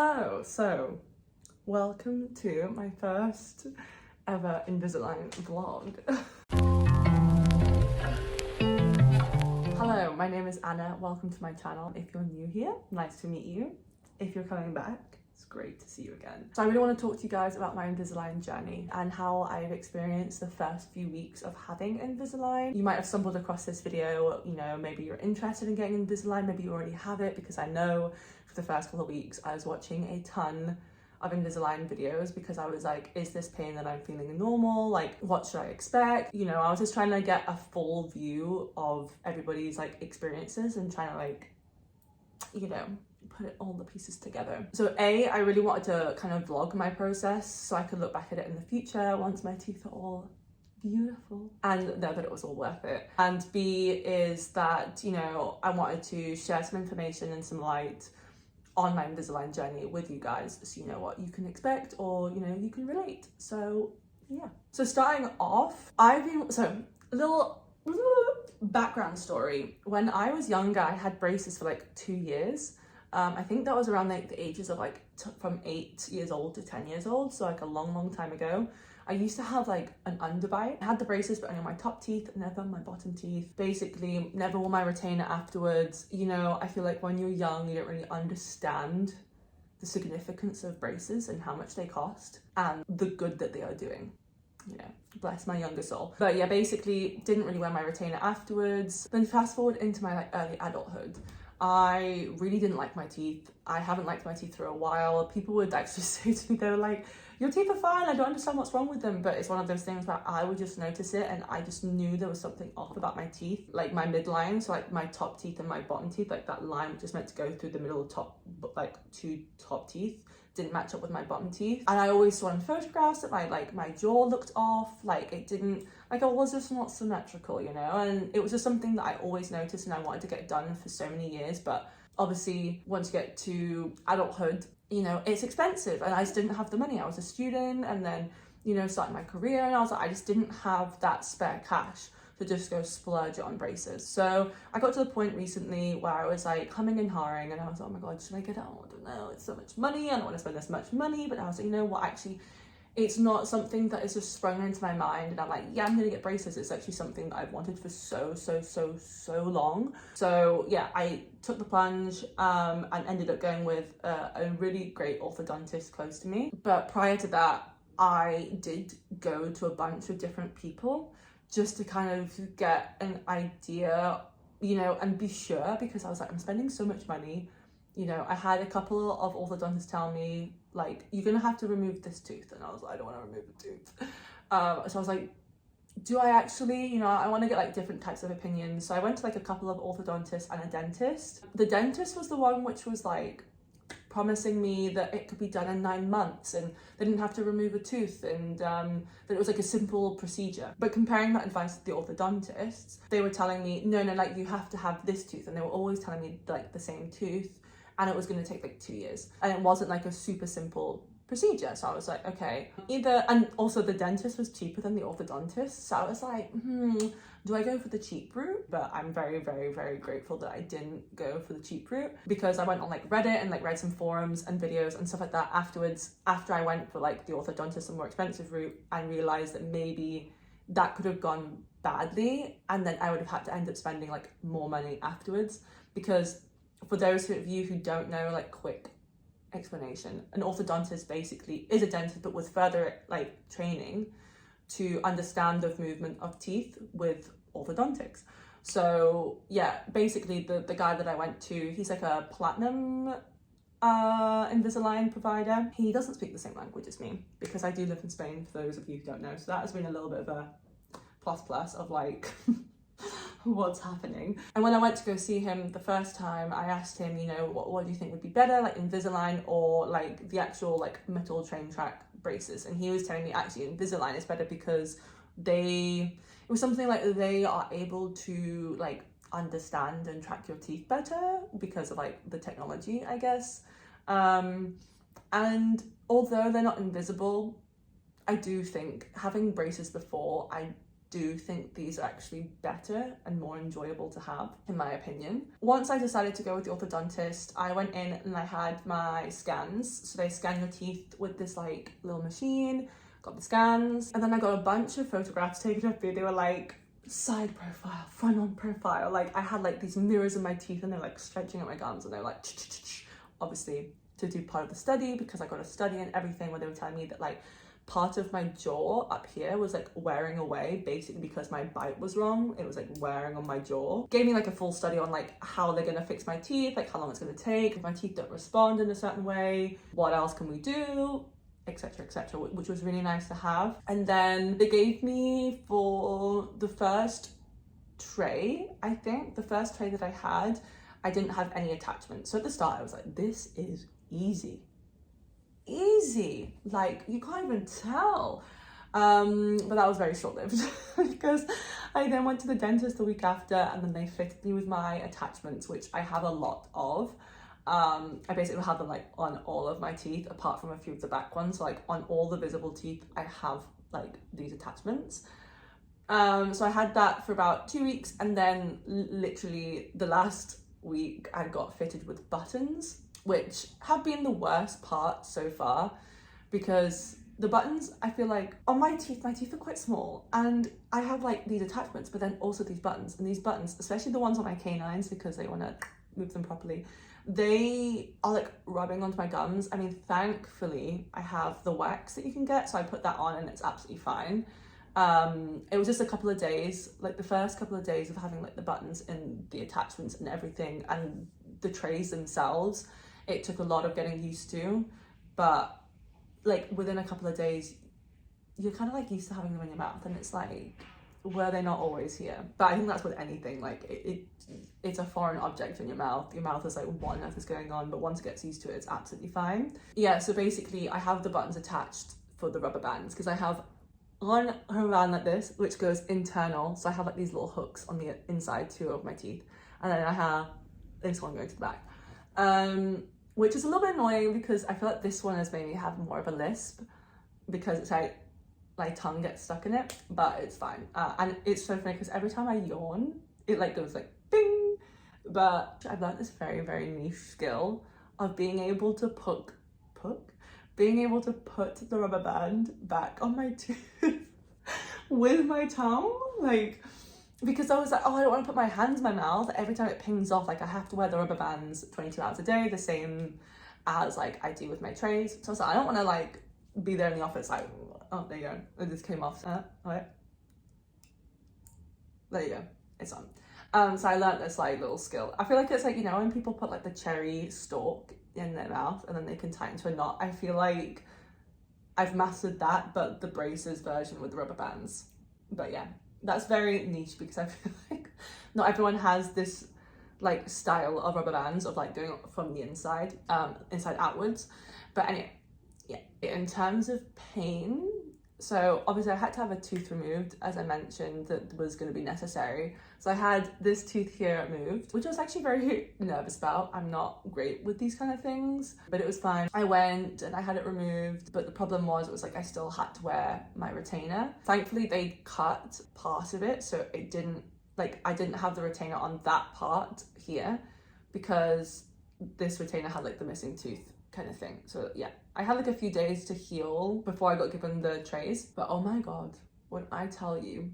Hello, so welcome to my first ever Invisalign vlog. Hello, my name is Anna. Welcome to my channel. If you're new here, nice to meet you. If you're coming back, it's great to see you again. So I really want to talk to you guys about my Invisalign journey and how I've experienced the first few weeks of having Invisalign. You might have stumbled across this video, you know, maybe you're interested in getting Invisalign, maybe you already have it, because I know for the first couple of weeks I was watching a ton of Invisalign videos because I was like, is this pain that I'm feeling normal? Like, what should I expect? You know, I was just trying to get a full view of everybody's like experiences and trying to like, you know, put all the pieces together. So I really wanted to kind of vlog my process so I could look back at it in the future once my teeth are all beautiful and know that it was all worth it. And B is that, you know, I wanted to share some information and some light on my Invisalign journey with you guys so you know what you can expect, or you know, you can relate. So yeah. So starting off, a little background story. When I was younger, I had braces for like 2 years. I think that was around like the ages of like from 8 years old to 10 years old, so like a long time ago. I used to have like an underbite. I had the braces but only on my top teeth, never on my bottom teeth. Basically never wore my retainer afterwards. You know, I feel like when you're young you don't really understand the significance of braces and how much they cost and the good that they are doing. You know, bless my younger soul. But yeah, basically didn't really wear my retainer afterwards. Then fast forward into my like early adulthood, I really didn't like my teeth. I haven't liked my teeth for a while. People would actually say to me, they were like, your teeth are fine, I don't understand what's wrong with them. But it's one of those things where I would just notice it and I just knew there was something off about my teeth. Like my midline, so like my top teeth and my bottom teeth, like that line which is meant to go through the middle of top, like two top teeth, didn't match up with my bottom teeth. And I always saw in photographs that my jaw looked off, like it didn't, like I was just not symmetrical, you know. And it was just something that I always noticed and I wanted to get done for so many years. But obviously once you get to adulthood, you know, it's expensive and I just didn't have the money. I was a student and then, you know, starting my career, and I was like, I just didn't have that spare cash to just go splurge on braces. So I got to the point recently where I was like humming and hawing and I was like, oh my God, should I get it? I don't know, it's so much money, I don't want to spend this much money. But I was like, you know what, actually it's not something that is just sprung into my mind and I'm like, yeah, I'm gonna get braces. It's actually something that I've wanted for so long. So yeah, I took the plunge and ended up going with a really great orthodontist close to me. But prior to that, I did go to a bunch of different people just to kind of get an idea, you know, and be sure, because I was like, I'm spending so much money. You know, I had a couple of orthodontists tell me, like, you're gonna have to remove this tooth. And I was like, I don't wanna remove the tooth. So I was like, do I actually, you know, I wanna get like different types of opinions. So I went to like a couple of orthodontists and a dentist. The dentist was the one which was like promising me that it could be done in 9 months and they didn't have to remove a tooth, and that it was like a simple procedure. But comparing that advice to the orthodontists, they were telling me, no, like you have to have this tooth. And they were always telling me like the same tooth. And it was going to take like 2 years. And it wasn't like a super simple procedure. So I was like, okay, and also the dentist was cheaper than the orthodontist. So I was like, do I go for the cheap route? But I'm very grateful that I didn't go for the cheap route, because I went on like Reddit and like read some forums and videos and stuff like that afterwards, after I went for like the orthodontist and more expensive route, and realized that maybe that could have gone badly. And then I would have had to end up spending like more money afterwards, because for those of you who don't know, like quick explanation, an orthodontist basically is a dentist but with further like training to understand the movement of teeth with orthodontics. So yeah, basically the guy that I went to, he's like a platinum Invisalign provider. He doesn't speak the same language as me, because I do live in Spain, for those of you who don't know. So that has been a little bit of a plus of like what's happening. And when I went to go see him the first time, I asked him, you know, what do you think would be better, like Invisalign or like the actual like metal train track braces? And he was telling me actually Invisalign is better because it was something like they are able to like understand and track your teeth better because of like the technology, I guess. And although they're not invisible, I do think having braces before, I do think these are actually better and more enjoyable to have, in my opinion. Once I decided to go with the orthodontist, I went in and I had my scans. So they scan your teeth with this like little machine, got the scans, and then I got a bunch of photographs taken of me. They were like side profile, front on profile. Like I had like these mirrors in my teeth and they're like stretching at my gums and they're like obviously to do part of the study, because I got a study and everything where they were telling me that like part of my jaw up here was like wearing away, basically because my bite was wrong. It was like wearing on my jaw. Gave me like a full study on like how they're gonna fix my teeth, like how long it's gonna take, if my teeth don't respond in a certain way, what else can we do, etc, etc, which was really nice to have. And then they gave me, for the first tray, I think the first tray that I had, I didn't have any attachments. So at the start I was like, this is easy, like you can't even tell. But that was very short-lived because I then went to the dentist the week after and then they fitted me with my attachments, which I have a lot of. I basically have them like on all of my teeth apart from a few of the back ones. So like on all the visible teeth I have like these attachments. So I had that for about 2 weeks, and then literally the last week I got fitted with buttons, which have been the worst part so far, because the buttons, I feel like on my teeth are quite small and I have like these attachments, but then also these buttons, and these buttons, especially the ones on my canines, because they want to move them properly, they are like rubbing onto my gums. I mean, thankfully I have the wax that you can get, so I put that on and it's absolutely fine. It was just a couple of days, like the first couple of days of having like the buttons and the attachments and everything and the trays themselves. It took a lot of getting used to, but like within a couple of days, you're kind of like used to having them in your mouth, and it's like, were they not always here? But I think that's with anything, like it's a foreign object in your mouth. Your mouth is like, what on earth is going on? But once it gets used to it, it's absolutely fine. Yeah, so basically I have the buttons attached for the rubber bands, because I have one around like this, which goes internal. So I have like these little hooks on the inside too of my teeth. And then I have this one going to the back. Which is a little bit annoying because I feel like this one has made me have more of a lisp, because it's like my tongue gets stuck in it, but it's fine. And it's so funny because every time I yawn, it like goes like bing. But I've learned this very, very niche skill of being able to put the rubber band back on my tooth with my tongue, like, because I was like, oh, I don't want to put my hands in my mouth. Every time it pings off, like I have to wear the rubber bands 22 hours a day, the same as like I do with my trays. So I was like, I don't want to like be there in the office like, oh, there you go, it just came off. Right. There you go, it's on. So I learned this like little skill. I feel like it's like, you know, when people put like the cherry stalk in their mouth and then they can tie it into a knot, I feel like I've mastered that, but the braces version with the rubber bands. But yeah, that's very niche because I feel like not everyone has this like style of rubber bands of like doing it from the inside outwards. But anyway, yeah, in terms of pain, so obviously I had to have a tooth removed, as I mentioned, that was going to be necessary. So I had this tooth here removed, which I was actually very nervous about. I'm not great with these kind of things, but it was fine. I went and I had it removed, but the problem was it was like I still had to wear my retainer. Thankfully they cut part of it, so it didn't, like I didn't have the retainer on that part here, because this retainer had like the missing tooth kind of thing. So yeah, I had like a few days to heal before I got given the trays. But oh my god, when I tell you,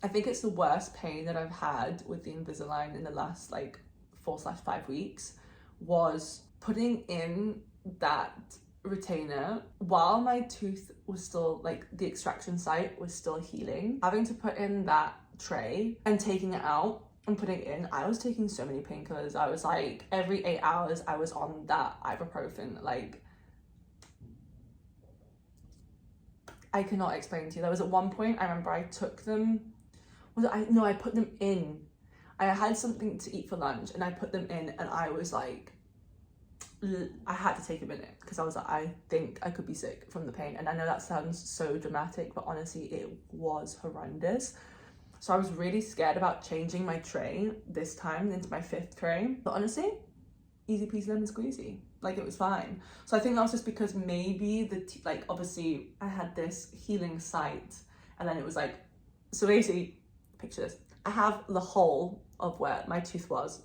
I think it's the worst pain that I've had with the Invisalign in the last like 4/5 weeks, was putting in that retainer while my tooth was still, like the extraction site was still healing. Having to put in that tray and taking it out and putting it in, I was taking so many painkillers. I was like, every 8 hours I was on that ibuprofen. Like, I cannot explain to you. There was at one point, I remember I took them, I put them in. I had something to eat for lunch and I put them in, and I was like, I had to take a minute because I was like, I think I could be sick from the pain. And I know that sounds so dramatic, but honestly, it was horrendous. So I was really scared about changing my tray this time into my 5th tray. But honestly, easy peasy lemon squeezy. Like, it was fine. So I think that was just because maybe like obviously I had this healing site and then it was like So basically, picture this. I have the hole of where my tooth was,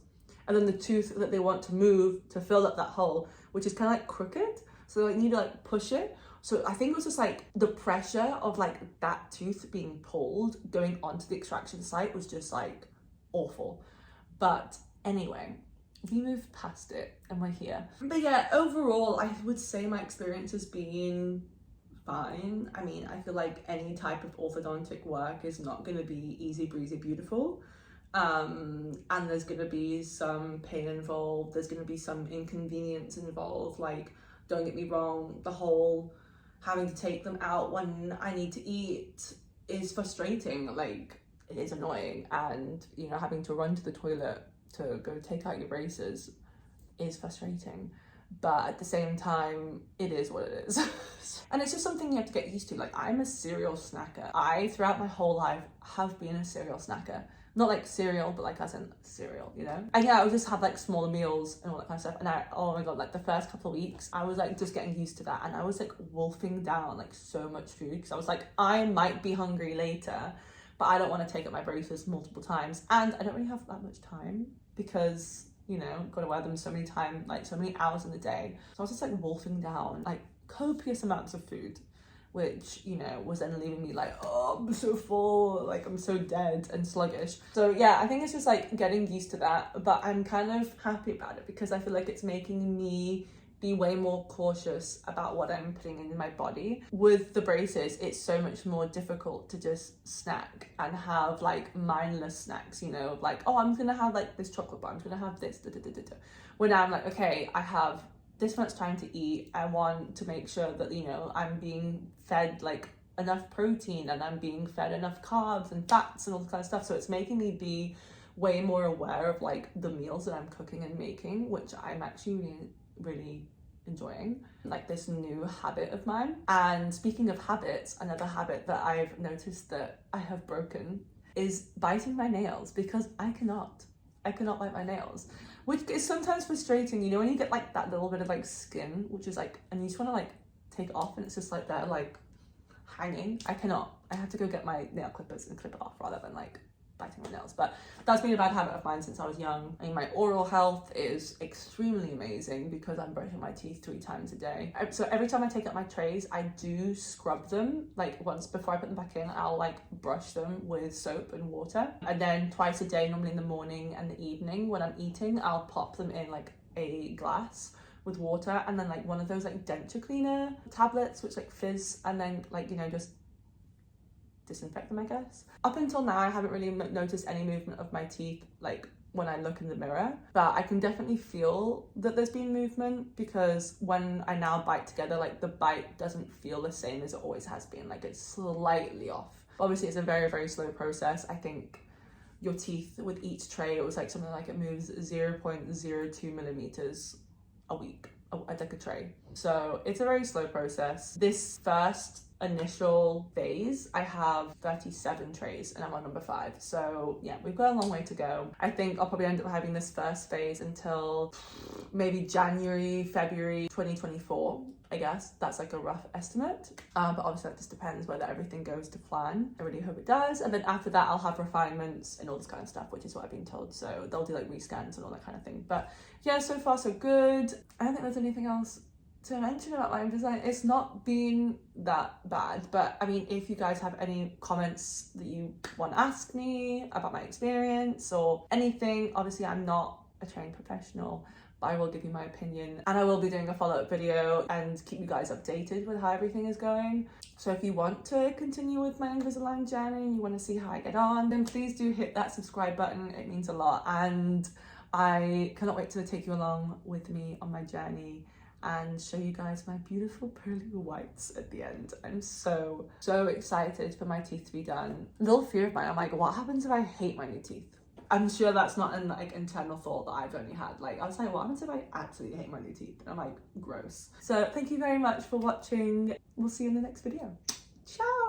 and then the tooth that they want to move to fill up that hole, which is kind of like crooked. So I need to like push it. So I think it was just like the pressure of like that tooth being pulled going onto the extraction site was just like awful. But anyway, we moved past it and we're here. But yeah, overall, I would say my experience has been fine. I mean, I feel like any type of orthodontic work is not going to be easy breezy beautiful. And there's going to be some pain involved. There's going to be some inconvenience involved. Like, don't get me wrong, the whole having to take them out when I need to eat is frustrating. Like, it is annoying, and you know, having to run to the toilet to go take out your braces is frustrating, but at the same time it is what it is. And it's just something you have to get used to. Like, I'm a cereal snacker. I throughout my whole life have been a cereal snacker, not like cereal, but like as in cereal, you know. And yeah, I would just have like smaller meals and all that kind of stuff, and oh my god, like the first couple of weeks I was like just getting used to that, and I was like wolfing down like so much food because I was like, I might be hungry later, but I don't want to take up my braces multiple times, and I don't really have that much time because, you know, got to wear them so many times, like so many hours in the day. So I was just like wolfing down like copious amounts of food, which, you know, was then leaving me like, oh, I'm so full, like I'm so dead and sluggish. So yeah, I think it's just like getting used to that, but I'm kind of happy about it because I feel like it's making me be way more cautious about what I'm putting in my body. With the braces, it's so much more difficult to just snack and have like mindless snacks, you know, like, oh, I'm gonna have like this chocolate bar, I'm gonna have this, when I'm like, okay, I have this much time to eat. I want to make sure that, you know, I'm being fed like enough protein and I'm being fed enough carbs and fats and all that kind of stuff. So it's making me be way more aware of like the meals that I'm cooking and making, which I'm actually really enjoying, like this new habit of mine. And speaking of habits, another habit that I've noticed that I have broken is biting my nails, because I cannot bite my nails, which is sometimes frustrating, you know, when you get like that little bit of like skin, which is like, and you just want to like take it off and it's just like they're like hanging. I have to go get my nail clippers and clip it off rather than like biting my nails. But that's been a bad habit of mine since I was young. I mean, my oral health is extremely amazing because I'm brushing my teeth 3 times a day. So every time I take out my trays, I do scrub them. Like once before I put them back in, I'll like brush them with soap and water. And then twice a day, normally in the morning and the evening when I'm eating, I'll pop them in like a glass with water, and then like one of those like denture cleaner tablets which like fizz, and then like, you know, just disinfect them, I guess. Up until now, I haven't really noticed any movement of my teeth like when I look in the mirror, but I can definitely feel that there's been movement, because when I now bite together, like the bite doesn't feel the same as it always has been. Like it's slightly off. Obviously it's a very, very slow process. I think your teeth with each tray, it was like something like it moves 0.02 millimeters a week, like a tray. So it's a very slow process. This first initial phase, I have 37 trays and I'm on number 5. So yeah, we've got a long way to go. I think I'll probably end up having this first phase until maybe January, February 2024. I guess that's like a rough estimate, but obviously that just depends whether everything goes to plan. I really hope it does. And then after that, I'll have refinements and all this kind of stuff, which is what I've been told. So they'll do like rescans and all that kind of thing. But yeah, so far so good. I don't think there's anything else to mention about my Invisalign. It's not been that bad, but I mean, if you guys have any comments that you want to ask me about my experience or anything, obviously I'm not a trained professional, but I will give you my opinion, and I will be doing a follow-up video and keep you guys updated with how everything is going. So if you want to continue with my Invisalign journey and you want to see how I get on, then please do hit that subscribe button. It means a lot, and I cannot wait to take you along with me on my journey and show you guys my beautiful pearly whites at the end. I'm so excited for my teeth to be done. A little fear of mine, I'm like, what happens if I hate my new teeth? I'm sure that's not an like internal thought that I've only had. Like I was like, what happens if I absolutely hate my new teeth? And I'm like, gross. So thank you very much for watching. We'll see you in the next video. Ciao.